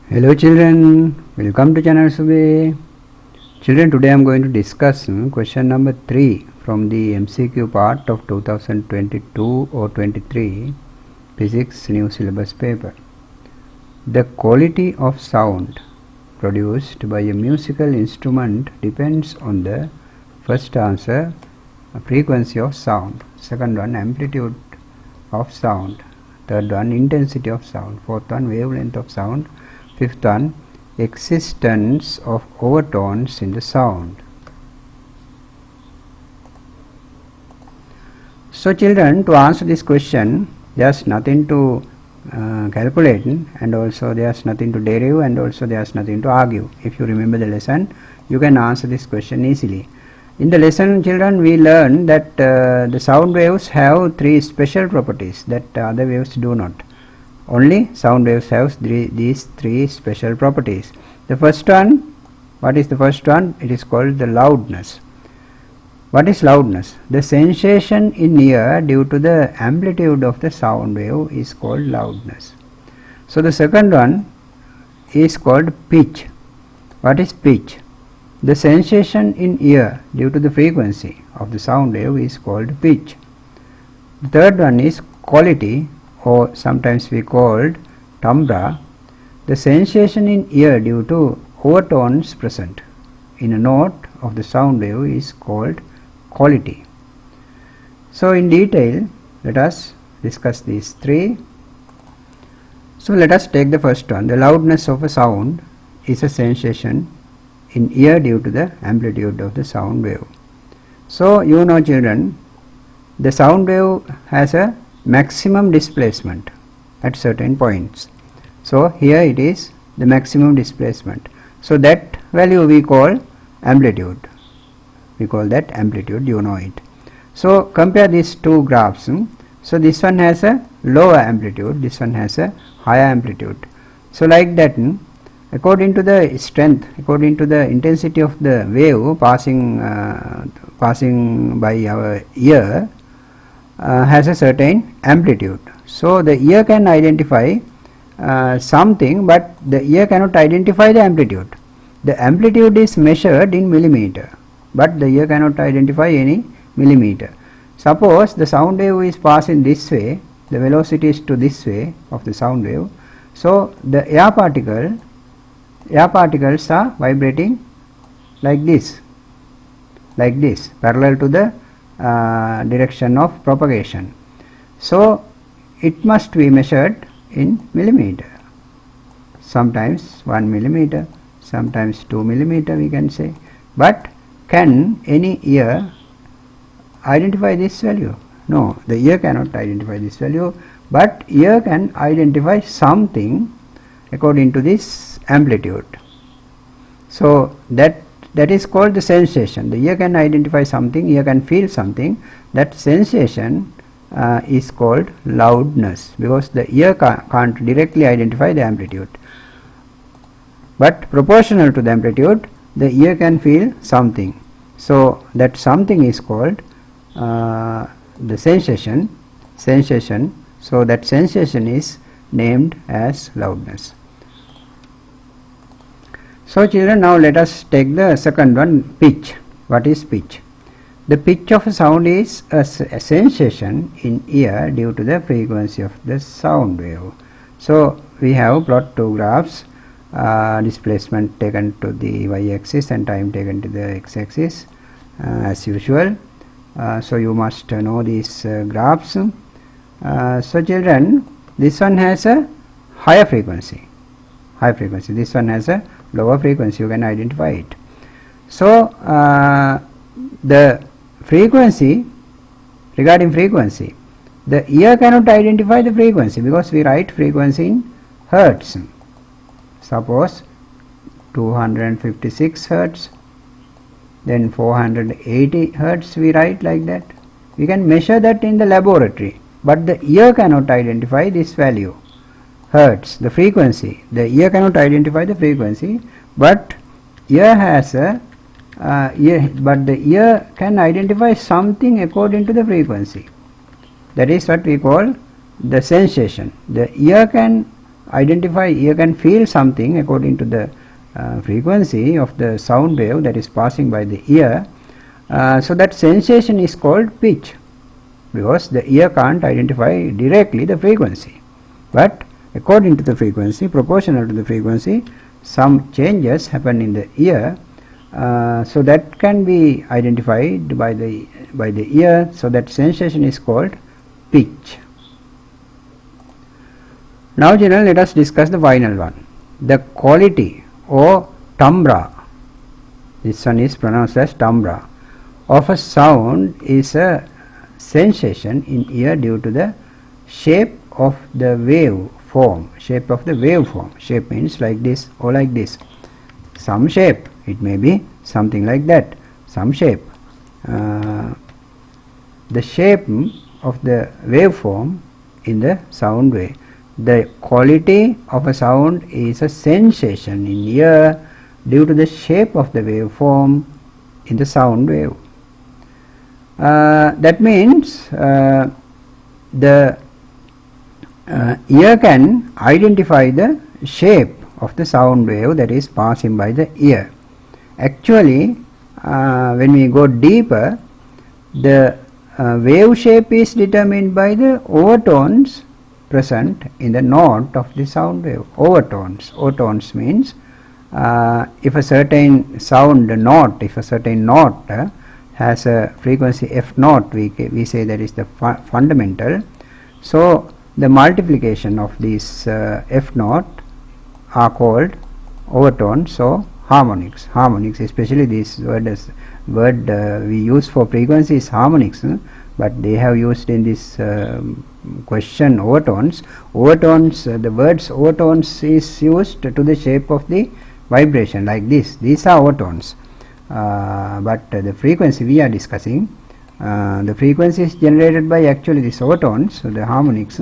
Hello children, welcome to channel Sube. Children, today I am going to discuss question number 3 from the MCQ part of 2022 or 23 Physics new syllabus paper. The quality of sound produced by a musical instrument depends on the first answer, frequency of sound, second one, amplitude of sound, third one, intensity of sound, fourth one, wavelength of sound, fifth one, existence of overtones in the sound. So children, to answer this question, there's nothing to calculate, and also there's nothing to derive, and also there's nothing to argue. If you remember the lesson, you can answer this question easily. In the lesson, children, we learned that the sound waves have three special properties that other waves do not. Only sound waves have these three special properties. The first one, what is the first one? It is called the loudness. What is loudness? The sensation in ear due to the amplitude of the sound wave is called loudness. So the second one is called pitch. What is pitch? The sensation in ear due to the frequency of the sound wave is called pitch. The third one is quality, or sometimes we called timbre. The sensation in ear due to overtones present in a note of the sound wave is called quality. So in detail, let us discuss these three. So let us take the first one. The loudness of a sound is a sensation in ear due to the amplitude of the sound wave. So you know children, the sound wave has a maximum displacement at certain points. So here it is the maximum displacement. So that value we call amplitude. We call that amplitude, you know it. So compare these two graphs. So this one has a lower amplitude, this one has a higher amplitude. So like that, according to the strength, according to the intensity of the wave passing by our ear, has a certain amplitude. So the ear can identify something, but the ear cannot identify the amplitude. The amplitude is measured in millimeter, but the ear cannot identify any millimeter. Suppose the sound wave is passing this way, the velocity is to this way of the sound wave. So the air particles are vibrating like this, parallel to the direction of propagation. So it must be measured in millimeter, sometimes 1 millimeter, sometimes 2 millimeter we can say. But can any ear identify this value? No, the ear cannot identify this value, but ear can identify something according to this amplitude. So that is called the sensation. The ear can identify something, ear can feel something. That sensation is called loudness, because the ear can't directly identify the amplitude. But proportional to the amplitude, the ear can feel something. So that something is called the sensation. So that sensation is named as loudness. So children, now let us take the second one, pitch. What is pitch? The pitch of a sound is a sensation in ear due to the frequency of the sound wave. So we have plot two graphs, displacement taken to the y-axis and time taken to the x-axis as usual. So you must know these graphs. So children, this one has a higher frequency, this one has a lower frequency, you can identify it. So the frequency, regarding frequency, the ear cannot identify the frequency because we write frequency in hertz. Suppose 256 hertz, then 480 hertz we write like that. We can measure that in the laboratory, but the ear cannot identify this value, hertz, the frequency. The ear cannot identify the frequency, but ear has a but the ear can identify something according to the frequency. That is what we call the sensation. The ear can identify, ear can feel something according to the frequency of the sound wave that is passing by the ear. So that sensation is called pitch, because the ear can't identify directly the frequency, but according to the frequency, proportional to the frequency, some changes happen in the ear. So that can be identified by the ear. So that sensation is called pitch. Now children, let us discuss the final one. The quality or timbre, this one is pronounced as timbre, of a sound is a sensation in ear due to the shape of the wave form. Shape of the waveform. Shape means like this or like this. Some shape. It may be something like that. Some shape. The shape of the waveform in the sound wave. The quality of a sound is a sensation in ear due to the shape of the waveform in the sound wave. That means the ear can identify the shape of the sound wave that is passing by the ear. Actually, when we go deeper, the wave shape is determined by the overtones present in the note of the sound wave. Overtones. Overtones means if a certain sound note, if a certain note has a frequency f naught, we say that is the fundamental. So the multiplication of these f naught are called overtones. So harmonics. Harmonics, especially this word we use for frequency is harmonics, but they have used in this question overtones. Overtones, the words overtones is used to the shape of the vibration like this. These are overtones. But the frequency we are discussing, the frequency is generated by actually these overtones, so the harmonics.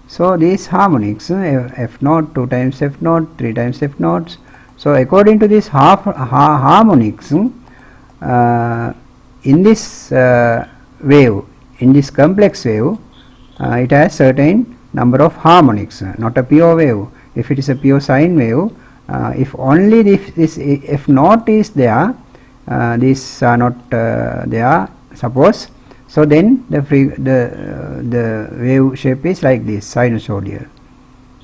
So these harmonics, f naught, 2 times f naught, 3 times f naught. So according to this harmonics, in this wave, in this complex wave, it has certain number of harmonics, not a pure wave. If it is a pure sine wave, if only this f naught is there, these are not there, suppose, so then the wave shape is like this, sinusoidal.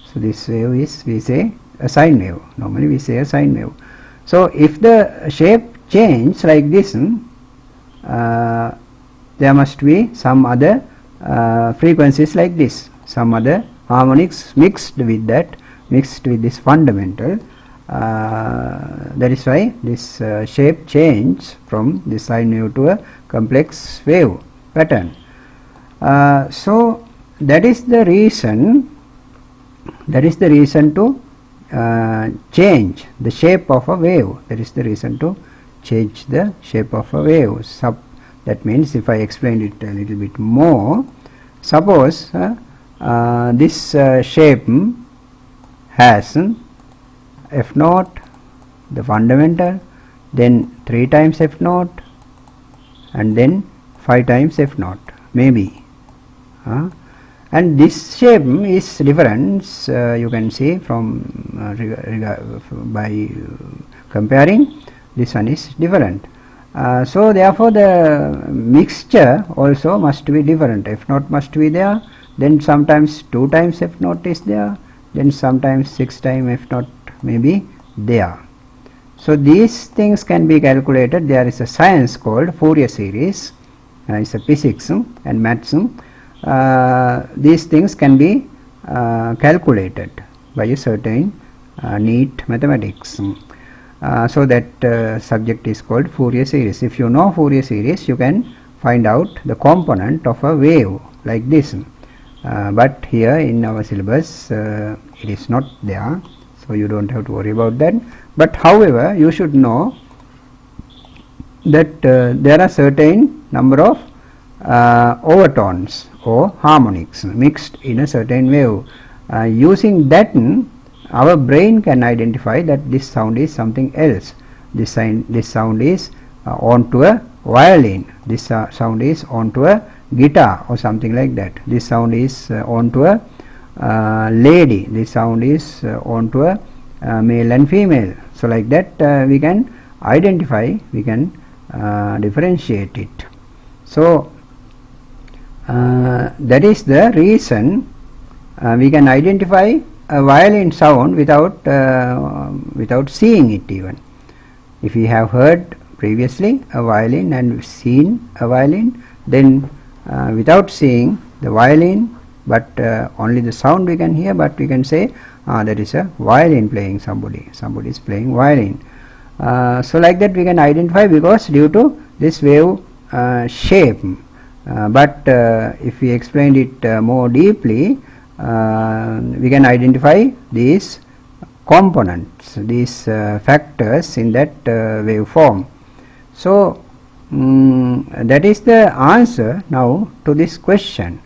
So this wave is, we say, a sine wave. Normally we say a sine wave. So if the shape change like this, there must be some other frequencies like this, some other harmonics mixed with that, mixed with this fundamental. That is why this shape change from the sine wave to a complex wave pattern. So that is the reason. That is the reason to change the shape of a wave. That is the reason to change the shape of a wave. That means, if I explain it a little bit more, suppose this shape has f naught, the fundamental, then 3 times f naught, and then 5 times f naught, maybe. And this shape is different, you can see from by comparing, this one is different. So therefore the mixture also must be different. F naught must be there, then sometimes 2 times f naught is there, then sometimes 6 times f naught may be there. So these things can be calculated. There is a science called Fourier series. It's a physics and maths. These things can be calculated by a certain neat mathematics. So that subject is called Fourier series. If you know Fourier series, you can find out the component of a wave like this. But here in our syllabus it is not there, so you don't have to worry about that. But however, you should know that there are certain number of overtones or harmonics mixed in a certain wave. Using that, our brain can identify that this sound is something else. This sound is onto a violin. This sound is onto a guitar or something like that. This sound is onto a lady, this sound is onto a male and female. So like that we can identify, we can differentiate it. So that is the reason we can identify a violin sound without seeing it even. If we have heard previously a violin and seen a violin, then without seeing the violin, but only the sound we can hear, but we can say that is a violin playing, somebody is playing violin. So like that we can identify, because due to this wave shape. But if we explain it more deeply, we can identify these components, these factors in that waveform. So that is the answer now to this question.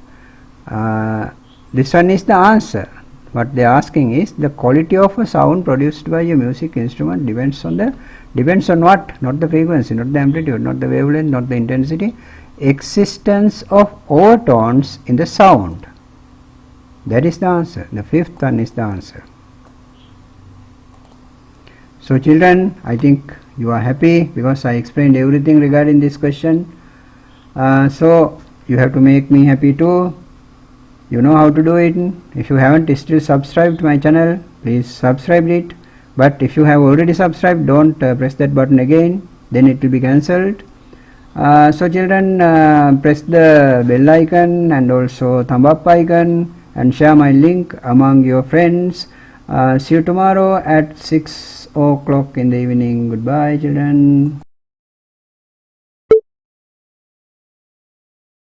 This one is the answer. What they are asking is, the quality of a sound produced by a music instrument depends on what? Not the frequency, not the amplitude, not the wavelength, not the intensity. Existence of overtones in the sound. That is the answer. The fifth one is the answer. So children, I think you are happy because I explained everything regarding this question. So you have to make me happy too. You know how to do it. If you haven't still subscribed to my channel, please subscribe it. But if you have already subscribed, don't press that button again, then it will be cancelled. So children, press the bell icon and also thumb up icon, and share my link among your friends. See you tomorrow at 6 o'clock in the evening. Goodbye children.